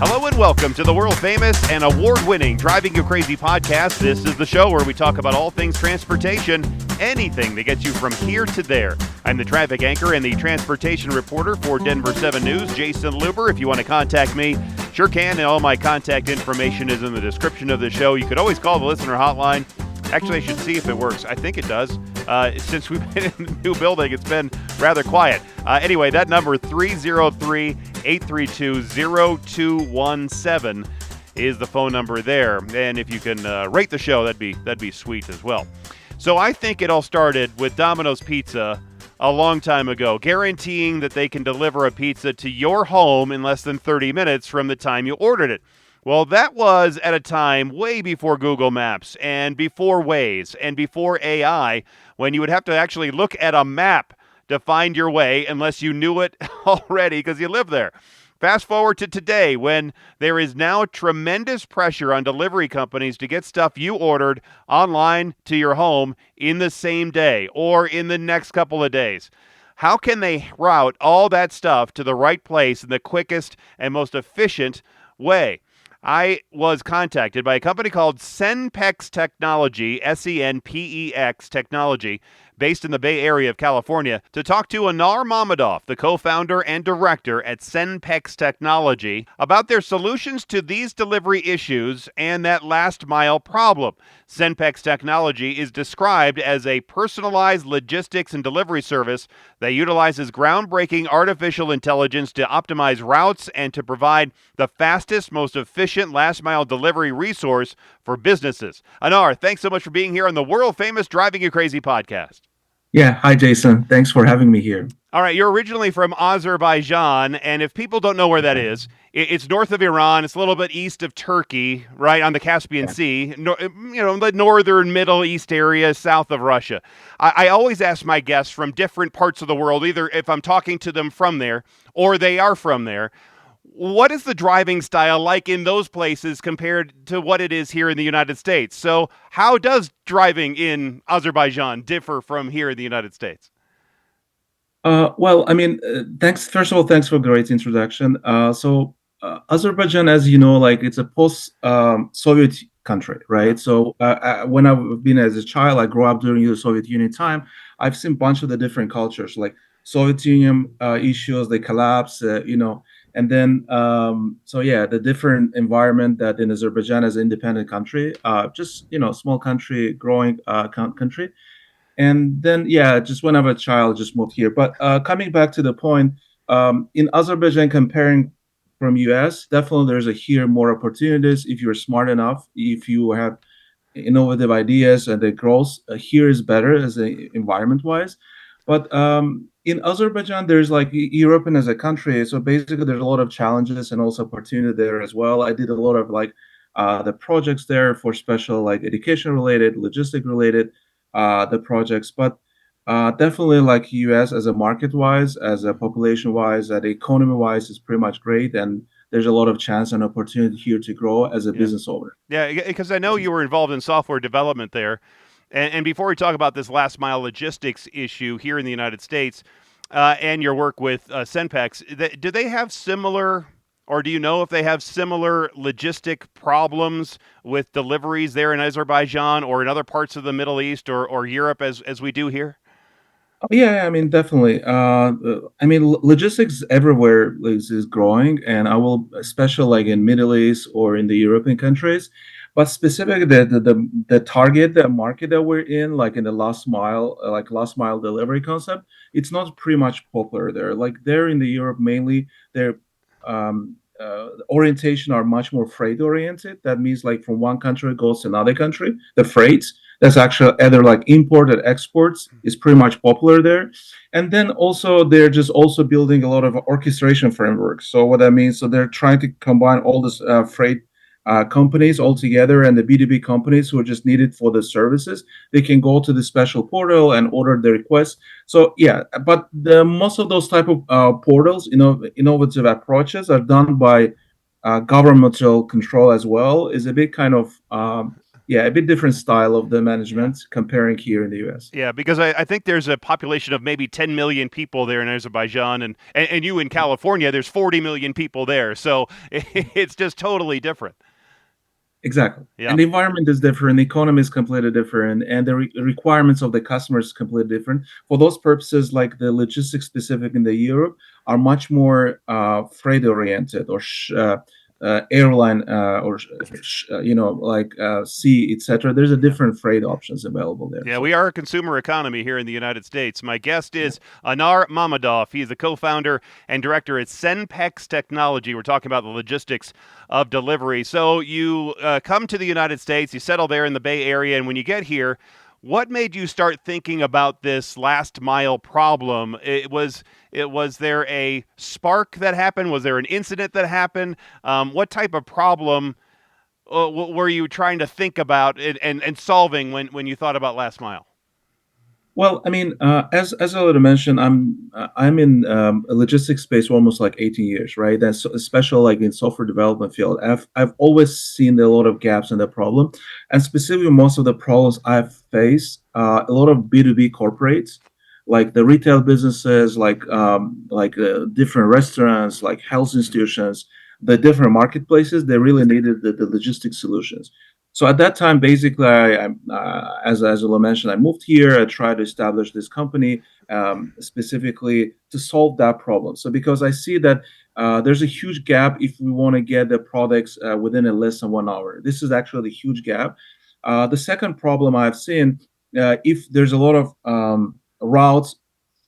Hello and welcome to the world famous and award-winning Driving You Crazy podcast. This is the show where we talk about all things transportation, anything that gets you from here to there. I'm the traffic anchor and the transportation reporter for Denver 7 News, Jason Luber. If you want to contact me, sure can, and all my contact information is in the description of the show. You could always call the listener hotline. Actually, I should see if it works. I think it does. Since we've been in the new building, it's been rather quiet. Anyway, that number, 303-832-0217, is the phone number there. And if you can rate the show, that'd be sweet as well. So I think it all started with Domino's Pizza a long time ago, guaranteeing that they can deliver a pizza to your home in less than 30 minutes from the time you ordered it. Well, that was at a time way before Google Maps and before Waze and before AI, when you would have to actually look at a map to find your way unless you knew it already because you live there. Fast forward to today, when there is now tremendous pressure on delivery companies to get stuff you ordered online to your home in the same day or in the next couple of days. How can they route all that stuff to the right place in the quickest and most efficient way? I was contacted by a company called Senpex Technology, Senpex Technology, based in the Bay Area of California, to talk to Anar Mammadov, the co-founder and director at Senpex Technology, about their solutions to these delivery issues and that last mile problem. Senpex Technology is described as a personalized logistics and delivery service that utilizes groundbreaking artificial intelligence to optimize routes and to provide the fastest, most efficient last mile delivery resource for businesses. Anar, thanks so much for being here on the world famous Driving You Crazy podcast. Yeah. Hi, Jason. Thanks for having me here. All right. You're originally from Azerbaijan, and if people don't know where that is, it's north of Iran. It's a little bit east of Turkey, right on the Caspian Sea, the northern Middle East area, south of Russia. I always ask my guests from different parts of the world, either if I'm talking to them from there or they are from there, what is the driving style like in those places compared to what it is here in the United States? So how does driving in Azerbaijan differ from here in the United States? Thanks. First of all, thanks for a great introduction. Azerbaijan, as you know, it's a post-Soviet country, right? So when I've been as a child, I grew up during the Soviet Union time. I've seen a bunch of the different cultures, like Soviet Union issues, they collapse, and then, the different environment that in Azerbaijan as an independent country, small country, growing country. And then, just when I was a child, just moved here. But coming back to the point, in Azerbaijan, comparing from US, definitely there's here more opportunities if you're smart enough, if you have innovative ideas and the growth here is better as a environment-wise. But in Azerbaijan, there's European as a country. So basically, there's a lot of challenges and also opportunity there as well. I did a lot of the projects there for special education related, logistic related the projects. But definitely US as a market wise, as a population wise, as economy wise is pretty much great. And there's a lot of chance and opportunity here to grow as a business owner. Yeah, because I know you were involved in software development there. And before we talk about this last mile logistics issue here in the United States and your work with Senpex, do they have similar, or do you know if they have similar logistic problems with deliveries there in Azerbaijan or in other parts of the Middle East or Europe as we do here? Yeah, definitely. Logistics everywhere is growing, and I will, especially in Middle East or in the European countries. But specifically, the target, the market that we're in the last mile, last mile delivery concept, it's not pretty much popular there. There in the Europe, mainly their orientation are much more freight oriented. That means from one country goes to another country. The freights that's actually either import or exports is pretty much popular there. And then also they're just also building a lot of orchestration frameworks. So what that means, so they're trying to combine all this freight companies all together, and the B2B companies who are just needed for the services, they can go to the special portal and order the request. So but the most of those type of portals, innovative approaches are done by governmental control as well. Is a big kind of yeah, a bit different style of the Yeah. management comparing here in the US. Yeah, because I think there's a population of maybe 10 million people there in Azerbaijan, and you in California, there's 40 million people there. So it's just totally different. Exactly. Yeah. And the environment is different, the economy is completely different, and the requirements of the customers is completely different. For those purposes, like the logistics specific in the Europe are much more freight oriented or airline or like sea, etc. There's a Yeah. different freight options available there. Yeah, So we are a consumer economy here in the United States. My guest yeah. is Anar Mammadov. He is the co-founder and director at Senpex Technology. We're talking about the logistics of delivery. So you come to the United States, you settle there in the Bay Area, and when you get here, what made you start thinking about this last mile problem? It was there a spark that happened? Was there an incident that happened? What type of problem were you trying to think about and solving when you thought about last mile? Well, I mean, as I already mentioned, I'm in a logistics space for almost like 18 years, right? That's so, especially like in software development field. I've always seen a lot of gaps in the problem, and specifically most of the problems I've faced, a lot of B2B corporates, like the retail businesses, like different restaurants, like health institutions, the different marketplaces, they really needed the logistics solutions. So at that time, basically, as I mentioned, I moved here. I tried to establish this company specifically to solve that problem. So because I see that there's a huge gap if we want to get the products within a less than 1 hour. This is actually a huge gap. The second problem I've seen, if there's a lot of routes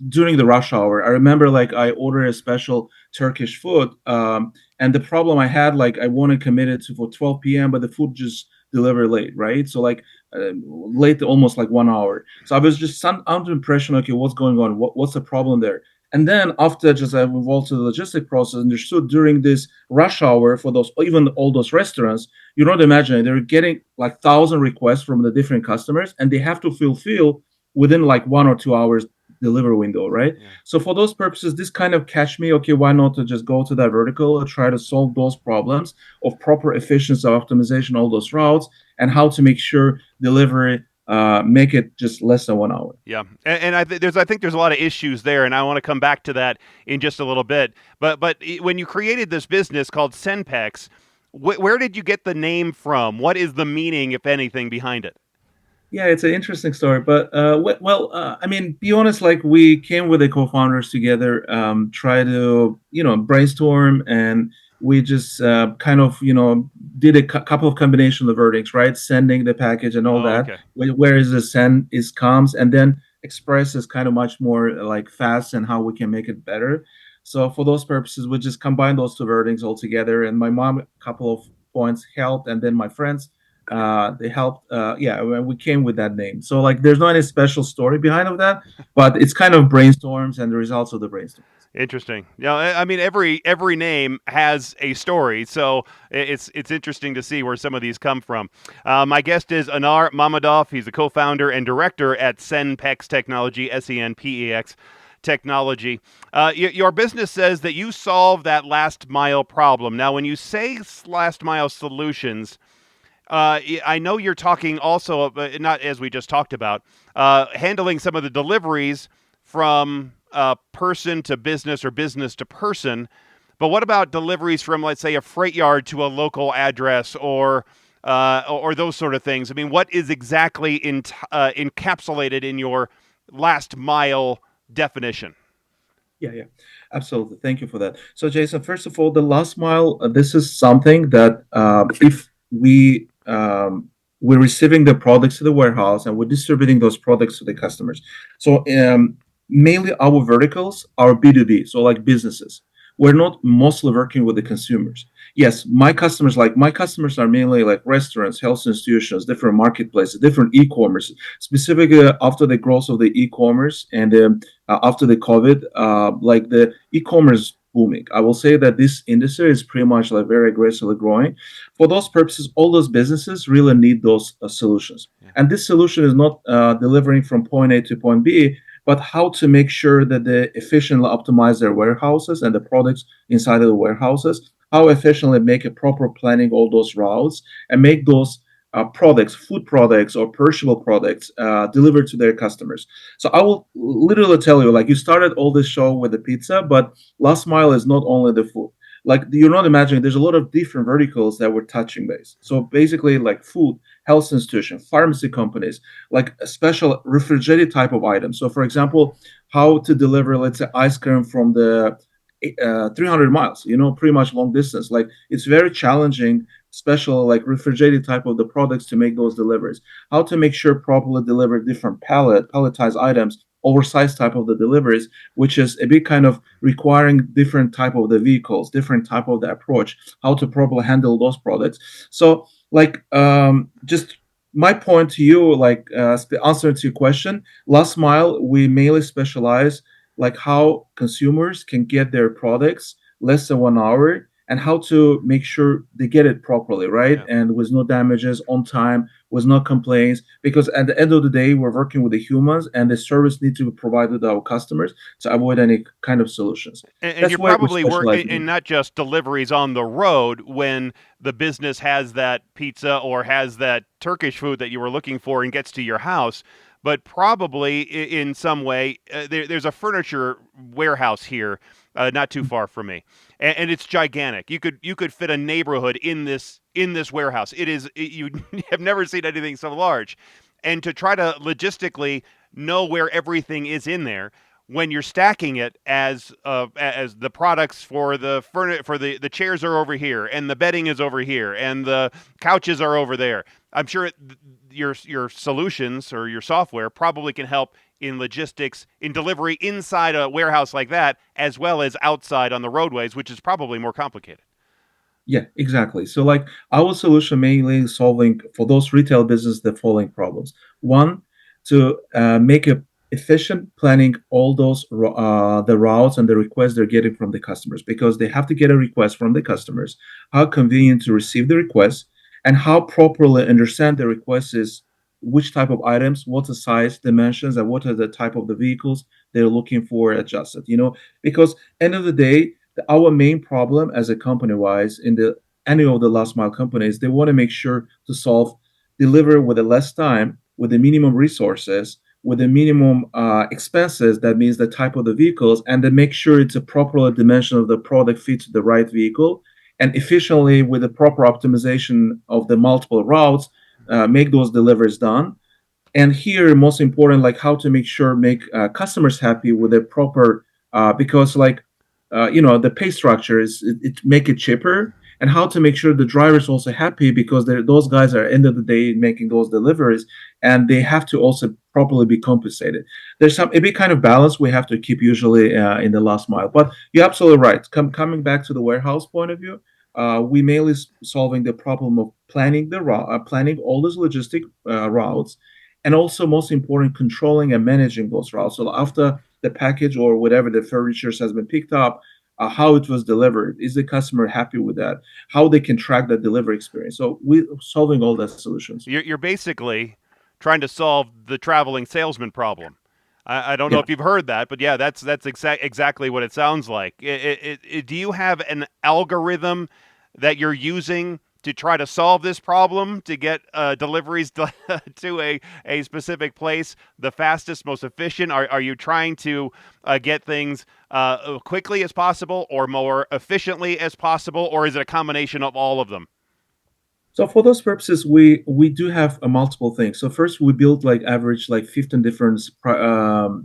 during the rush hour. I remember like I ordered a special Turkish food, and the problem I had, like I wanted committed to for 12 p.m., but the food just delivered late, right? So like late, almost like 1 hour. So I was just under impression, okay, what's going on? What's the problem there? And then after just I evolved to the logistic process, understood during this rush hour for those, even all those restaurants, you don't imagine they're getting like 1,000 requests from the different customers, and they have to fulfill within like 1 or 2 hours deliver window, right? Yeah. So for those purposes, this kind of catch me, okay, why not to just go to that vertical and try to solve those problems of proper efficiency, optimization, all those routes, and how to make sure delivery make it just less than 1 hour. Yeah, and I think there's a lot of issues there, and I want to come back to that in just a little bit. But when you created this business called Senpex, where did you get the name from? What is the meaning, if anything, behind it? Yeah, it's an interesting story, but I mean, be honest. Like we came with the co-founders together, try to brainstorm, and we just kind of did a couple of combination of verdicts, right? Sending the package and all Oh, that. okay. Where is the send is comes, and then express is kind of much more like fast and how we can make it better. So for those purposes, we just combine those two verdicts all together. And my mom, a couple of points helped, and then my friends they helped yeah, we came with that name. So like there's not any special story behind of that, but it's kind of brainstorms and the results of the brainstorms. Interesting. Yeah, I mean every name has a story, so it's interesting to see where some of these come from. My guest is Anar Mammadov. He's a co-founder and director at Senpex Technology, Senpex Technology. Your business says that you solve that last mile problem. Now, when you say last mile solutions, I know you're talking also, not as we just talked about, handling some of the deliveries from person to business or business to person. But what about deliveries from, let's say, a freight yard to a local address or those sort of things? I mean, what is exactly encapsulated in your last mile definition? Yeah, absolutely. Thank you for that. So, Jason, first of all, the last mile, this is something that if we're receiving the products to the warehouse and we're distributing those products to the customers. So, mainly our verticals are B2B, so like businesses. We're not mostly working with the consumers. Yes, my customers are mainly like restaurants, health institutions, different marketplaces, different e-commerce. Specifically, after the growth of the e-commerce and after the COVID, like the e-commerce booming. I will say that this industry is pretty much like very aggressively growing. For those purposes, all those businesses really need those solutions. Yeah. And this solution is not delivering from point A to point B, but how to make sure that they efficiently optimize their warehouses and the products inside of the warehouses, how efficiently make a proper planning all those routes and make those products, food products, or perishable products delivered to their customers. So I will literally tell you, like you started all this show with the pizza, but last mile is not only the food. Like you're not imagining, there's a lot of different verticals that we're touching base. So basically, like food, health institution, pharmacy companies, like a special refrigerated type of items. So, for example, how to deliver, let's say, ice cream from the 300 miles, pretty much long distance. Like it's very challenging, special like refrigerated type of the products to make those deliveries. How to make sure properly deliver different palletized items, oversized type of the deliveries, which is a big kind of requiring different type of the vehicles, different type of the approach, how to properly handle those products. So like just my point to you, like answer to your question, last mile we mainly specialize like how consumers can get their products less than 1 hour and how to make sure they get it properly, right? Yeah. And with no damages, on time, with no complaints. Because at the end of the day, we're working with the humans and the service needs to be provided to our customers to avoid any kind of solutions. And That's you're why we're probably working specializing in in. not just deliveries on the road when the business has that pizza or has that Turkish food that you were looking for and gets to your house, but probably in some way there's a furniture warehouse here, not too far from me, and it's gigantic. You could fit a neighborhood in this warehouse. You have never seen anything so large, and to try to logistically know where everything is in there when you're stacking it as the products for the chairs are over here and the bedding is over here and the couches are over there. I'm sure your solutions or your software probably can help in logistics in delivery inside a warehouse like that as well as outside on the roadways, which is probably more complicated. Yeah, exactly. So like our solution mainly solving for those retail business the following problems. One, to make a efficient planning all those the routes and the requests they're getting from the customers because they have to get a request from the customers. How convenient to receive the request and how properly understand the request is which type of items, what the size, dimensions, and what are the type of the vehicles they're looking for adjusted. Because end of the day our main problem as a company wise in the any of the last mile companies they want to make sure to solve deliver with a less time with the minimum resources with the minimum expenses. That means the type of the vehicles and then make sure it's a proper dimension of the product fits the right vehicle and efficiently with the proper optimization of the multiple routes make those deliveries done. And here most important like how to make sure make customers happy with a proper because like the pay structure is it make it cheaper and how to make sure the drivers also happy because those guys are end of the day making those deliveries and they have to also properly be compensated. There's some a big kind of balance we have to keep usually in the last mile, but you're absolutely right. Coming back to the warehouse point of view, we mainly solving the problem of planning the route, planning all those logistic routes, and also most important, controlling and managing those routes. So after the package or whatever the furniture has been picked up, how it was delivered, is the customer happy with that? How they can track the delivery experience. So we solving all the solutions. You're basically trying to solve the traveling salesman problem. I don't know Yeah. if you've heard that, but yeah, that's exactly what it sounds like. Do you have an algorithm that you're using to try to solve this problem to get deliveries to a specific place the fastest, most efficient? Are you trying to get things quickly as possible or more efficiently as possible, or is it a combination of all of them? So for those purposes, we do have a multiple things. So first, we build like average like 15 different optimization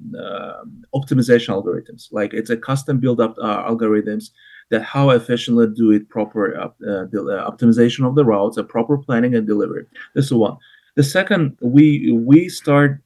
algorithms. Like it's a custom build up algorithms that how efficiently do it proper the optimization of the routes, a proper planning and delivery. This is one. The second, we start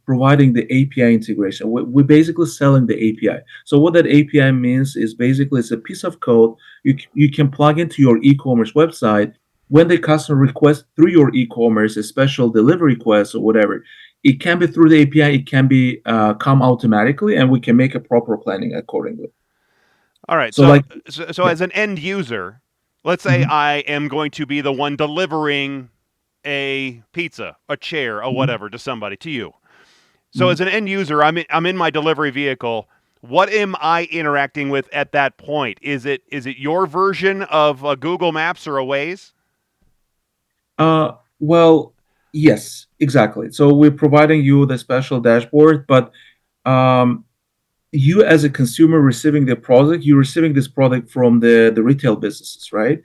providing the API integration. We're basically selling the API. So what that API means is basically it's a piece of code you can plug into your e-commerce website when the customer requests through your e-commerce a special delivery request or whatever. It can be through the API, it can be come automatically, and we can make a proper planning accordingly. All right. So So, like, so yeah. as an end user, let's say Mhm, I am going to be the one delivering a pizza, a chair, a mhm, whatever to somebody, to you. So mhm. as an end user, I'm in my delivery vehicle. What am I interacting with at that point? Is it your version of Google Maps or a Waze? Well, yes, exactly. So we're providing you the special dashboard, but um, you as a consumer receiving the product, you're receiving this product from the retail businesses, right?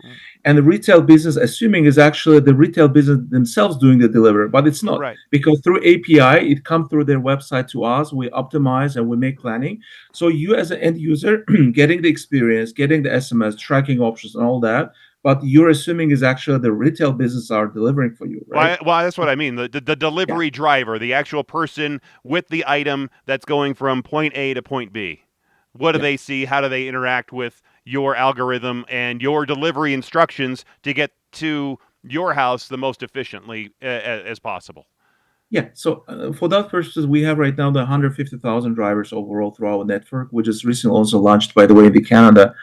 And the retail business, assuming is actually the retail business themselves doing the delivery, but it's not Right. because through API, it comes through their website to us. We optimize and we make planning. So you as an end user getting the experience, getting the SMS, tracking options, and all that. But you're assuming is actually the retail business are delivering for you, right? Well, that's what I mean. The Yeah. delivery driver, the actual person with the item that's going from point A to point B. What do Yeah. they see? How do they interact with your algorithm and your delivery instructions to get to your house the most efficiently as possible? Yeah, so for that purposes, we have right now the 150,000 drivers overall through our network, which is recently also launched, by the way, in the Canada.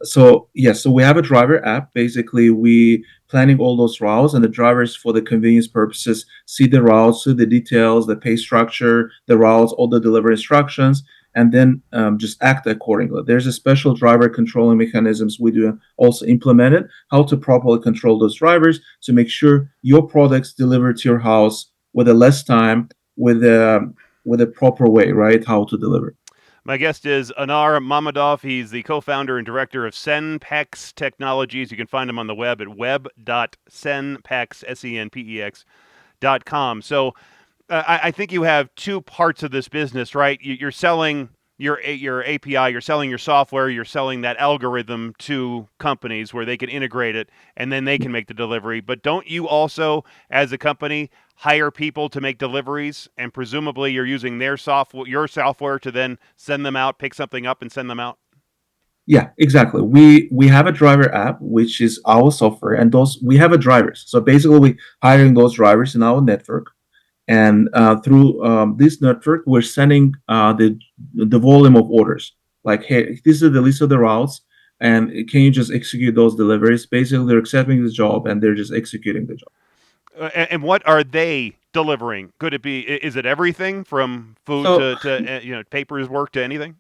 So yes, so we have a driver app. Basically, we planning all those routes, and the drivers, for the convenience purposes, see the routes, see the details, the pay structure, the routes, all the delivery instructions, and then just act accordingly. There's a special driver controlling mechanisms we do also implemented, how to properly control those drivers to make sure your products deliver to your house with a less time, with a proper way, right? How to deliver. My guest is Anar Mammadov. He's the co-founder and director of Senpex Technologies. You can find him on the web at web.senpex, senpex.com. So I think you have two parts of this business, right? You're selling your API, you're selling your software, you're selling that algorithm to companies where they can integrate it and then they can make the delivery. But don't you also, as a company, hire people to make deliveries, and presumably you're using your software to then send them out, pick something up, and send them out? Yeah, exactly. We have a driver app, which is our software, and those we have a drivers. So basically, we hiring those drivers in our network, and through this network, we're sending the volume of orders. Like, hey, this is the list of the routes, and can you just execute those deliveries? Basically, they're accepting the job and they're just executing the job. And what are they delivering? Could it be? Is it everything from food So to papers work to anything?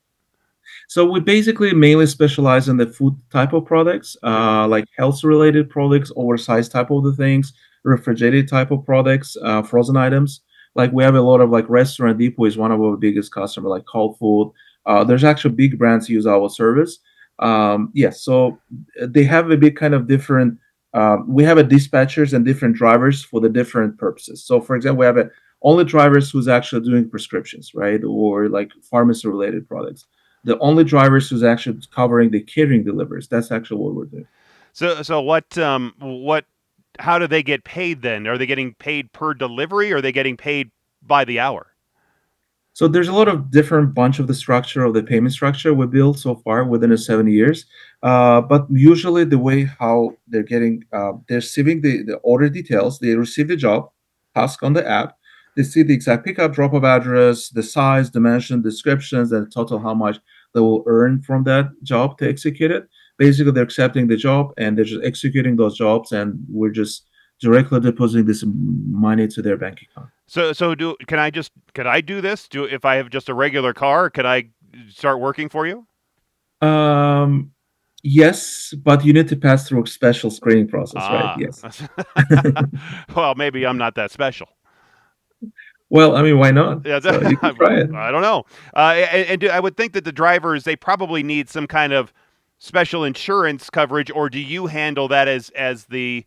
So we basically mainly specialize in the food type of products, Okay. like health related products, oversized type of the things, refrigerated type of products, frozen items. Like we have a lot of like Restaurant Depot is one of our biggest customer, like Whole Food. There's actually big brands use our service. Yes, so they have a big kind of different. We have a dispatchers and different drivers for the different purposes. So, for example, we have a only drivers who's actually doing prescriptions, right, or like pharmacy related products. The only drivers who's actually covering the catering deliveries. That's actually what we're doing. So what how do they get paid then? Are they getting paid per delivery or are they getting paid by the hour? So there's a lot of different bunch of the structure of the payment structure we built so far within the 7 years. But usually the way how they're getting, they're receiving the order details. They receive the job task on the app. They see the exact pickup, drop off address, the size, dimension, descriptions, and total how much they will earn from that job to execute it. Basically, they're accepting the job and they're just executing those jobs, and we're just directly depositing this money to their bank account. So do can I do this? Do if I have just a regular car, could I start working for you? Um, yes, but you need to pass through a special screening process, right? Ah. Yes. Well, maybe I'm not that special. Well, I mean, why not? Yeah, So you can try it. I don't know. I would think that the drivers they probably need some kind of special insurance coverage, or do you handle that as the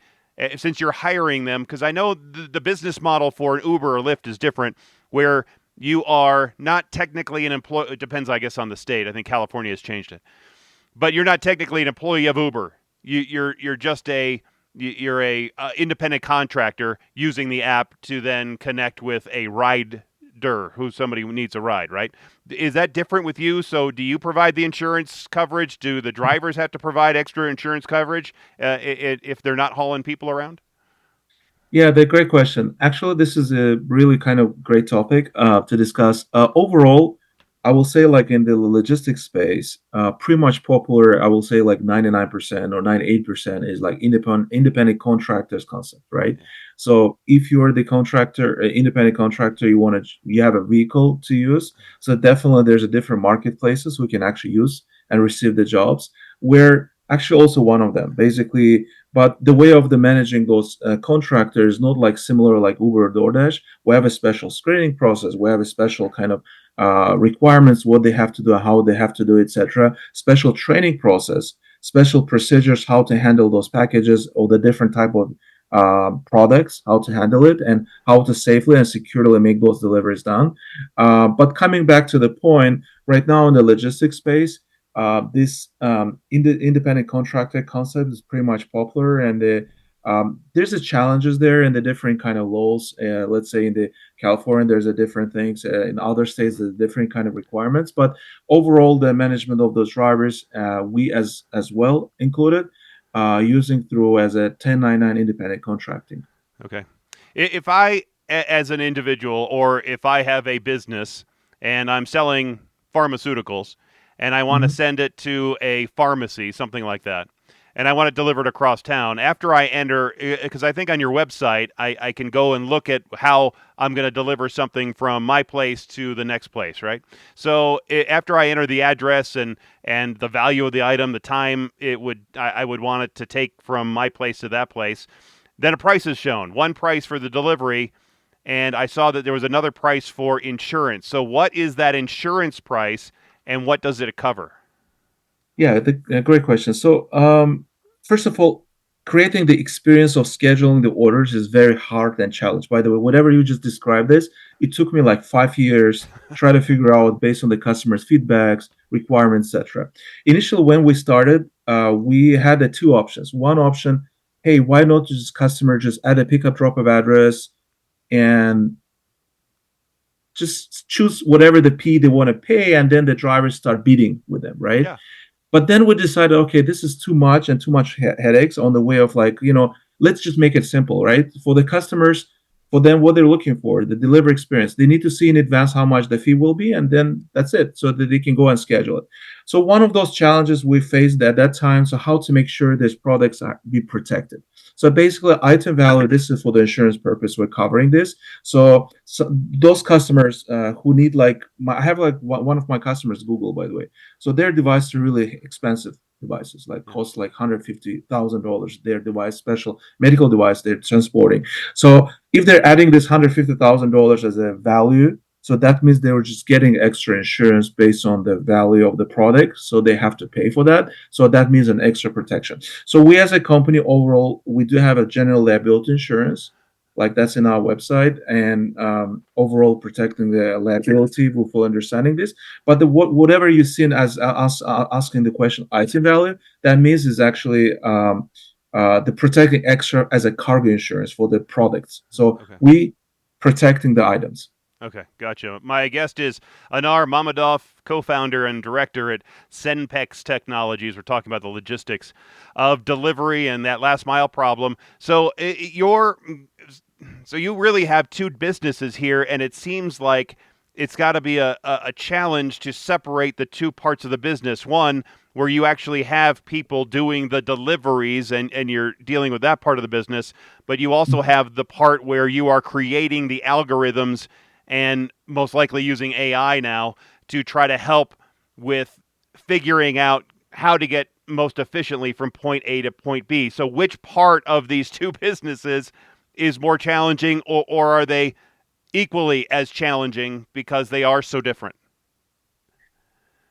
since you're hiring them? Because I know the business model for an Uber or Lyft is different, where you are not technically an employee. It depends, I guess, on the state. I think California has changed it, but you're not technically an employee of Uber. You're just you're a independent contractor using the app to then connect with a rider who's somebody who needs a ride, right? Is that different with you? So do you provide the insurance coverage? Do the drivers have to provide extra insurance coverage if they're not hauling people around? Yeah, the great question. Actually, this is a really kind of great topic to discuss. Overall, I will say like in the logistics space, pretty much popular. I will say like 99% or 98% is like independent contractors concept, right? So if you're the contractor, independent contractor, you have a vehicle to use. So definitely there's a different marketplaces we can actually use and receive the jobs where actually also one of them, basically. But the way of the managing those contractors, not like similar like Uber or DoorDash. We have a special screening process. We have a special kind of requirements, what they have to do, how they have to do, etc. Special training process, special procedures, how to handle those packages or the different type of products, how to handle it, and how to safely and securely make those deliveries done. But coming back to the point, right now in the logistics space, this independent contractor concept is pretty much popular, and there's the challenges there and the different kind of laws. Let's say in the California, there's a different things. In other states, there's different kind of requirements. But overall, the management of those drivers, we as well included, using through as a 1099 independent contracting. Okay. If I, as an individual, or if I have a business and I'm selling pharmaceuticals and I want to Mhm. send it to a pharmacy, something like that, and I want it delivered across town, after I enter, because I think on your website, I can go and look at how I'm going to deliver something from my place to the next place, right? So after I enter the address and the value of the item, the time I would want it to take from my place to that place, then a price is shown. One price for the delivery, and I saw that there was another price for insurance. So, what is that insurance price, and what does it cover? Yeah, great question. So, first of all, creating the experience of scheduling the orders is very hard and challenge. By the way, whatever you just described this, it took me like 5 years try to figure out based on the customer's feedbacks, requirements, etc. Initially, when we started, we had the two options. One option, hey, why not just customer just add a pickup drop of address and just choose whatever the P they want to pay, and then the drivers start bidding with them, right? Yeah. But then we decided, okay, this is too much and too much headaches on the way of like, let's just make it simple, right? For the customers, for them, what they're looking for, the delivery experience, they need to see in advance how much the fee will be, and then that's it, so that they can go and schedule it. So one of those challenges we faced at that time, so how to make sure these products are be protected. So basically, item value, this is for the insurance purpose, we're covering this. So those customers who need I have like one of my customers, Google, by the way. So their devices are really expensive devices, like Yeah. cost like $150,000. Their device, special medical device, they're transporting. So if they're adding this $150,000 as a value, so that means they were just getting extra insurance based on the value of the product. So they have to pay for that. So that means an extra protection. So we as a company overall, we do have a general liability insurance, like that's in our website, and overall protecting the liability with full understanding this. But whatever you've seen as us asking the question item value, that means is actually the protecting extra as a cargo insurance for the products. So Okay. we protecting the items. Okay, gotcha. My guest is Anar Mammadov, co-founder and director at Senpex Technologies. We're talking about the logistics of delivery and that last mile problem. So you really have two businesses here, and it seems like it's got to be a challenge to separate the two parts of the business. One, where you actually have people doing the deliveries and you're dealing with that part of the business, but you also have the part where you are creating the algorithms and most likely using AI now to try to help with figuring out how to get most efficiently from point A to point B. So, which part of these two businesses is more challenging, or are they equally as challenging because they are so different?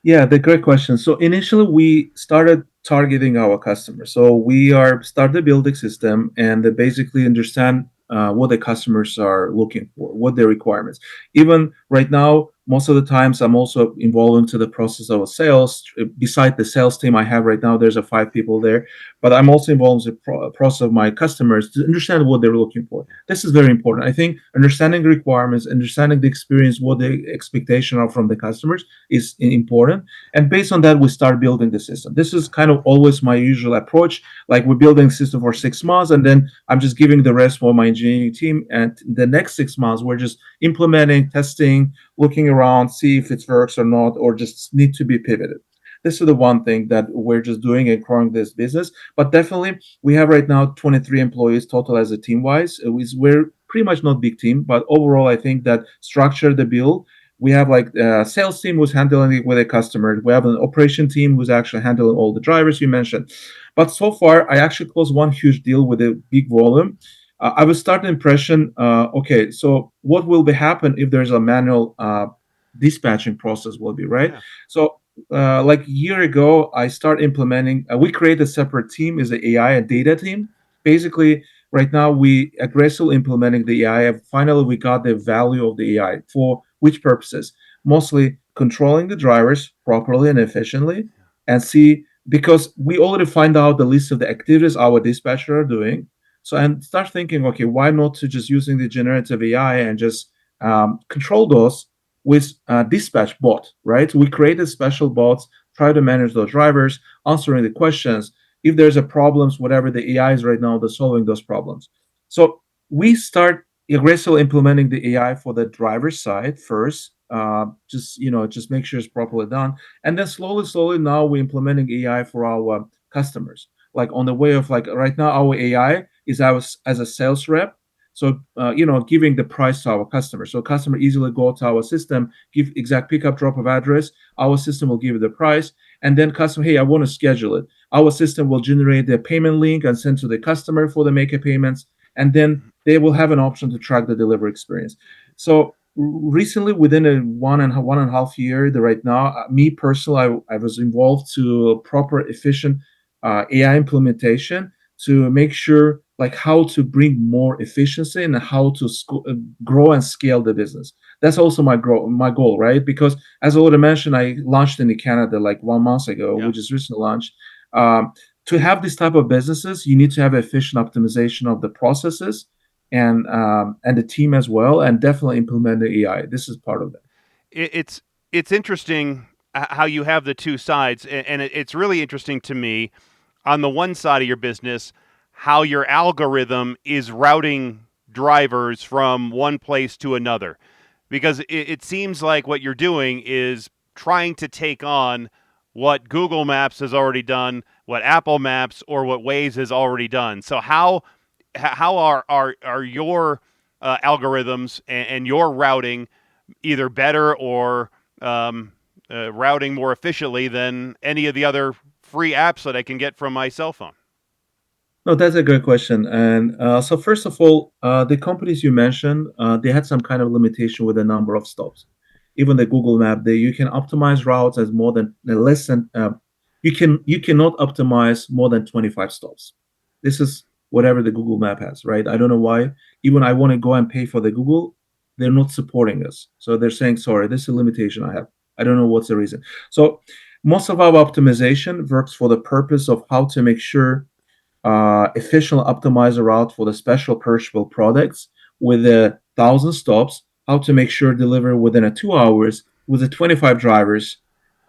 Yeah, the great question. So initially we started targeting our customers. So we are started building system and they basically understand what the customers are looking for, what their requirements. Even right now, most of the times I'm also involved into the process of sales. Beside the sales team I have right now, there's 5 people there, but I'm also involved in the process of my customers to understand what they're looking for. This is very important. I think understanding the requirements, understanding the experience, what the expectation are from the customers is important. And based on that, we start building the system. This is kind of always my usual approach. Like we're building a system for 6 months, and then I'm just giving the rest for my engineering team. And the next 6 months, we're just implementing, testing, looking around, see if it works or not, or just need to be pivoted. This is the one thing that we're just doing and growing this business. But definitely, we have right now 23 employees total as a team wise. We're pretty much not big team, but overall, I think that structure the build We have like a sales team who's handling it with a customer. We have an operation team who's actually handling all the drivers you mentioned. But so far, I actually closed one huge deal with a big volume. I will start the impression. Okay, so what will be happen if there's a manual dispatching process? Will be right. Yeah. So like a year ago, I start implementing. We create a separate team, is the AI and data team. Basically, right now we aggressively implementing the AI. And finally, we got the value of the AI for which purposes? Mostly controlling the drivers properly and efficiently, and see because we already find out the list of the activities our dispatcher are doing. So and start thinking, okay, why not to just using the generative AI and just control those with dispatch bot, right? We created special bots, try to manage those drivers, answering the questions. If there's a problems, whatever the AI is right now, they're solving those problems. So we start aggressively implementing the AI for the driver side first. Just make sure it's properly done, and then slowly, now we're implementing AI for our customers. Like on the way of like right now, our AI is ours as a sales rep, so giving the price to our customer, so customer easily go to our system, give exact pickup drop of address, our system will give you the price, and then customer, hey, I want to schedule it, our system will generate the payment link and send to the customer for the make a payments, and then they will have an option to track the delivery experience. So recently, within a one and a half year, the right now, me personally, I was involved to proper efficient AI implementation to make sure like how to bring more efficiency and how to grow and scale the business. That's also my goal, right? Because as I already mentioned, I launched in Canada like 1 month ago, Yeah. which is recently launched. To have this type of businesses, you need to have efficient optimization of the processes and the team as well, and definitely implement the AI. This is part of that. It's interesting how you have the two sides, and it's really interesting to me on the one side of your business how your algorithm is routing drivers from one place to another, because it seems like what you're doing is trying to take on what Google Maps has already done, what Apple Maps or what Waze has already done. So how are your algorithms and your routing either better or um, routing more efficiently than any of the other free apps that I can get from my cell phone? No, that's a great question. And so, first of all, the companies you mentioned, they had some kind of limitation with the number of stops. Even the Google Map, you can optimize routes as more than less than you cannot optimize more than 25 stops. This is whatever the Google Map has, right? I don't know why. Even I want to go and pay for the Google, they're not supporting us. So they're saying, sorry, this is a limitation I have. I don't know what's the reason. So most of our optimization works for the purpose of how to make sure efficient optimizer route for the special perishable products with 1,000 stops, how to make sure deliver within a 2 hours with the 25 drivers,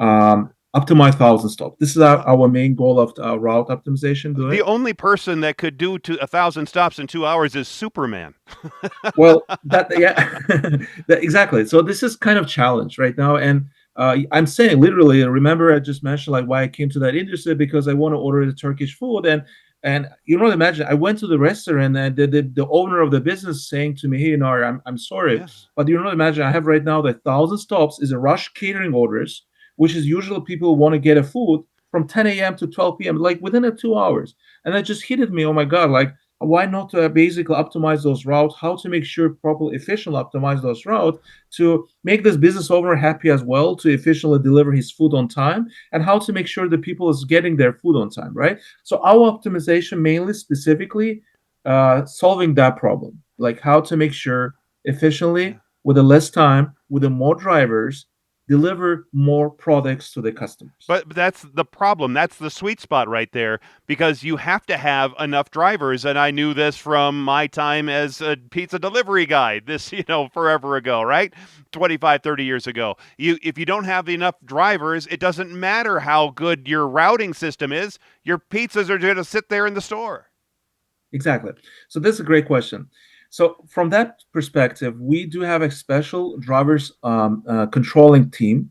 optimize 1,000 stops. This is our main goal of route optimization The doing. only person that could do 1,000 stops in 2 hours is Superman. Well, that yeah, exactly. So this is kind of challenge right now, and I'm saying literally. Remember, I just mentioned like why I came to that industry because I want to order the Turkish food, and you know, imagine I went to the restaurant and the owner of the business saying to me, "Hey, Nar, I'm sorry, Yeah, but you know, imagine I have right now the 1,000 stops is a rush catering orders, which is usually people want to get a food from 10 a.m. to 12 p.m. like within a 2 hours, and that just hit me. Oh my god, like why not basically optimize those routes, how to make sure properly efficiently optimize those routes to make this business owner happy as well, to efficiently deliver his food on time, and how to make sure the people is getting their food on time, right? So our optimization mainly specifically solving that problem, like how to make sure yeah. efficiently with the less time with the more drivers deliver more products to the customers. But that's the problem. That's the sweet spot right there because you have to have enough drivers. And I knew this from my time as a pizza delivery guy, this, forever ago, right? 25, 30 years ago. If you don't have enough drivers, it doesn't matter how good your routing system is. Your pizzas are going to sit there in the store. Exactly. So this is a great question. So from that perspective, we do have a special drivers controlling team,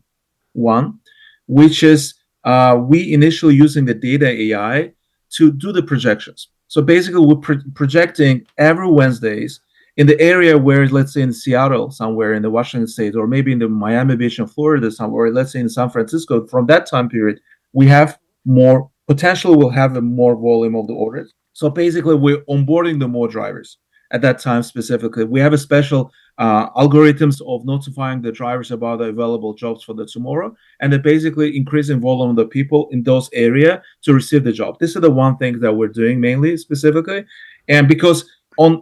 one, which is we initially using the data AI to do the projections. So basically, we're projecting every Wednesdays in the area where, let's say in Seattle, somewhere in the Washington State, or maybe in the Miami Beach in Florida, somewhere, or let's say in San Francisco, from that time period, we have more potential. We'll have a more volume of the orders. So basically, we're onboarding the more drivers at that time specifically. We have a special algorithms of notifying the drivers about the available jobs for the tomorrow, and then basically increasing volume of the people in those area to receive the job. This is the one thing that we're doing mainly specifically, and because on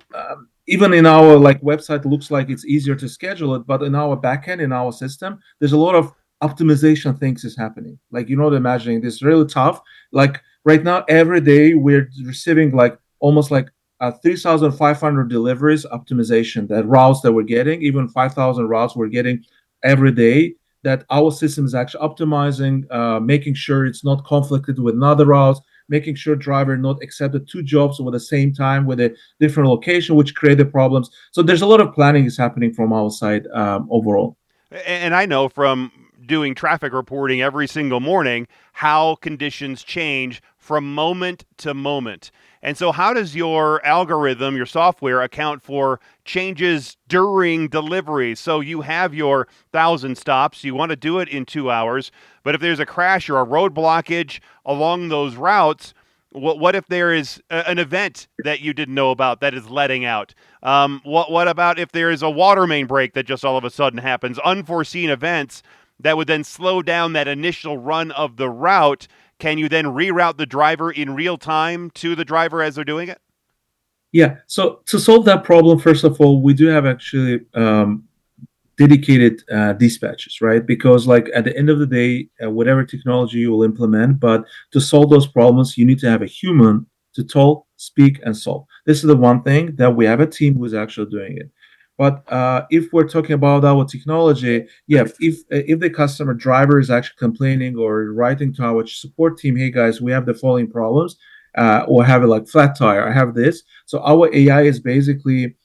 even in our like website looks like it's easier to schedule it, but in our backend in our system, there's a lot of optimization things is happening. Like you're not imagining this really tough. Like right now, every day we're receiving like almost like 3,500 deliveries optimization, that routes that we're getting, even 5,000 routes we're getting every day, that our system is actually optimizing, making sure it's not conflicted with another routes, making sure driver not accepted two jobs at the same time with a different location, which created problems. So there's a lot of planning is happening from our side overall. And I know from doing traffic reporting every single morning how conditions change from moment to moment. And so, how does your algorithm, your software, account for changes during delivery? So, you have your 1,000 stops, you want to do it in 2 hours, but if there's a crash or a road blockage along those routes, what if there is an event that you didn't know about that is letting out? What about if there is a water main break that just all of a sudden happens? Unforeseen events that would then slow down that initial run of the route. Can you then reroute the driver in real time to the driver as they're doing it? Yeah. So to solve that problem, first of all, we do have actually dedicated dispatches, right? Because like at the end of the day, whatever technology you will implement, but to solve those problems, you need to have a human to talk, speak, and solve. This is the one thing that we have a team who's actually doing it. But if we're talking about our technology, yeah, if the customer driver is actually complaining or writing to our support team, hey guys, we have the following problems, or have it like flat tire, I have this. So our AI is basically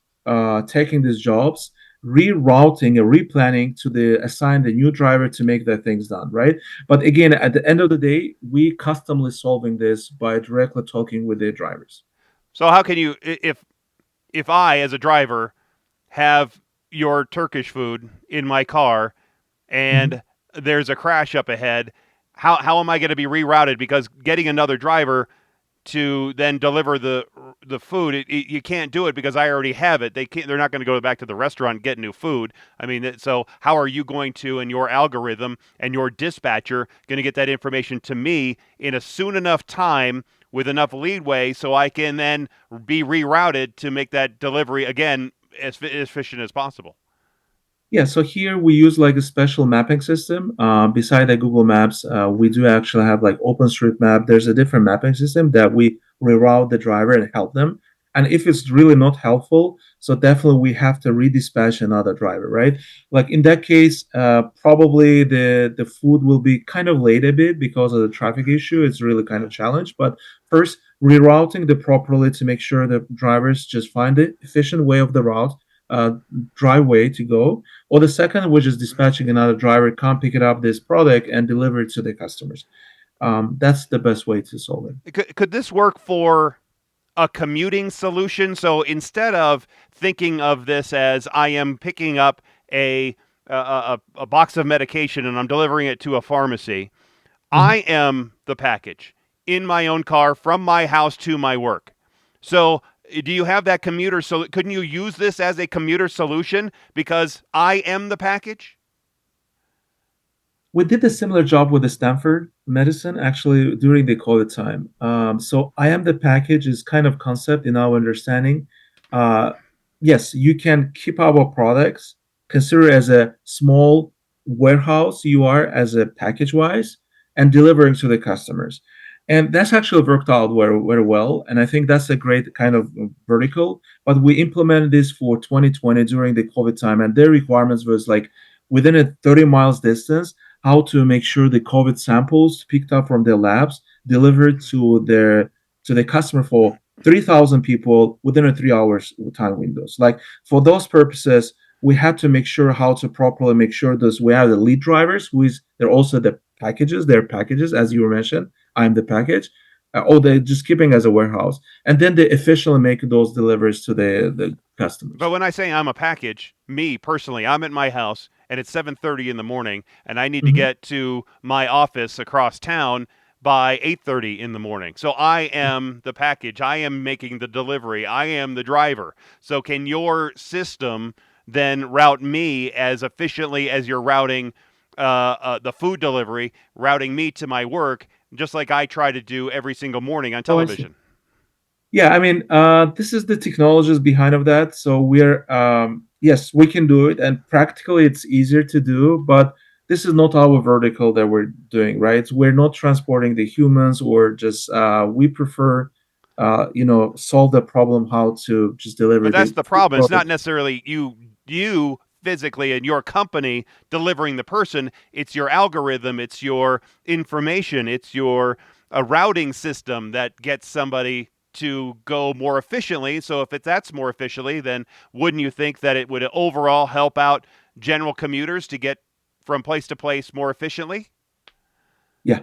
taking these jobs, rerouting and replanning to the assign the new driver to make the things done, right? But again, at the end of the day, we customly solving this by directly talking with the drivers. So how can you, if I as a driver have your Turkish food in my car Mhm. and there's a crash up ahead, how am I going to be rerouted? Because getting another driver to then deliver the food, you can't do it because I already have it. They're not going to go back to the restaurant and get new food. I mean, so how are you going to, and your algorithm and your dispatcher, going to get that information to me in a soon enough time with enough leadway so I can then be rerouted to make that delivery again as efficient as possible? Yeah, so here we use like a special mapping system. Beside the Google Maps, we do actually have like OpenStreetMap. There's a different mapping system that we reroute the driver and help them. And if it's really not helpful, so definitely we have to redispatch another driver, right? Like in that case, probably the food will be kind of late a bit because of the traffic issue. It's really kind of challenge. But first, rerouting the properly to make sure the drivers just find the efficient way of the route, uh, driveway to go, or the second, which is dispatching another driver, come pick it up this product and deliver it to the customers. That's the best way to solve it. Could this work for a commuting solution? So instead of thinking of this as I am picking up a box of medication and I'm delivering it to a pharmacy, I Mhm. am the package in my own car from my house to my work. So do you have that commuter? So couldn't you use this as a commuter solution because I am the package? We did a similar job with the Stanford medicine actually during the COVID time. So I am the package is kind of concept in our understanding. Uh, yes, you can keep our products, consider as a small warehouse you are as a package wise and delivering to the customers. And that's actually worked out very, very well. And I think that's a great kind of vertical. But we implemented this for 2020 during the COVID time, and their requirements was like within a 30 miles distance how to make sure the COVID samples picked up from their labs delivered to the customer for 3,000 people within a 3 hours time windows. Like for those purposes, we had to make sure how to properly make sure those we have the lead drivers, who is they're also the packages, their packages, as you mentioned. I'm the package. Or they're just keeping as a warehouse, and then they efficiently make those deliveries to the But customers. when I say I'm a package, me personally, I'm at my house and it's 7:30 in the morning and I need to Mhm. get to my office across town by 8:30 in the morning. So I am the package. I am making the delivery. I am the driver. So can your system then route me as efficiently as you're routing the food delivery, routing me to my work, just like I try to do every single morning on Oh, I see. television? Yeah, I mean, this is the technologies behind of that. So we're yes, we can do it, and practically it's easier to do. But this is not our vertical that we're doing, right? We're not transporting the humans, or just we prefer, solve the problem how to just But deliver that's the the food problem. It's not product. necessarily you physically and your company delivering the person. It's your algorithm. It's your information. It's your a routing system that gets somebody to go more efficiently. So if that's more efficiently, then wouldn't you think that it would overall help out general commuters to get from place to place more efficiently? Yeah,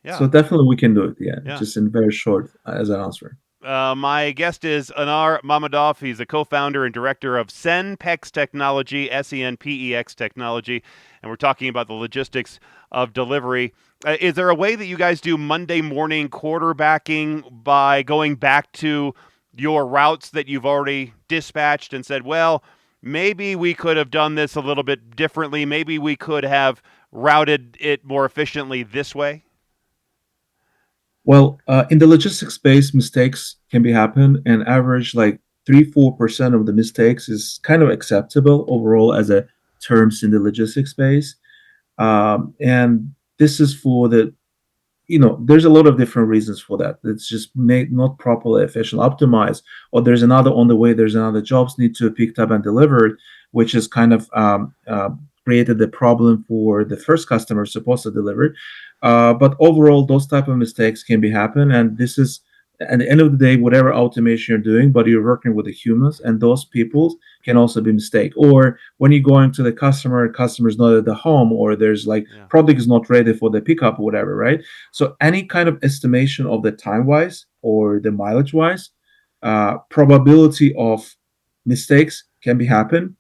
Yeah. so definitely we can do it. Yeah, Yeah. just in very short as an answer. My guest is Anar Mammadov. He's a co-founder and director of Senpex Technology, Senpex Technology, and we're talking about the logistics of delivery. Is there a way that you guys do Monday morning quarterbacking by going back to your routes that you've already dispatched and said, well, maybe we could have done this a little bit differently. Maybe we could have routed it more efficiently this way? Well, in the logistics space, mistakes can be happen, and average like 3-4% of the mistakes is kind of acceptable overall as a terms in the logistics space. And this is for the there's a lot of different reasons for that. It's just made not properly efficient, optimized, or there's another on the way. There's another jobs need to be picked up and delivered, which is kind of created the problem for the first customer supposed to deliver. But overall, those type of mistakes can be happen, and this is at the end of the day, whatever automation you're doing, but you're working with the humans, and those people can also be mistake. Or when you go into the customer's not at the home, or there's like Yeah. product is not ready for the pickup or whatever, right? So any kind of estimation of the time wise or the mileage wise, probability of mistakes can be happen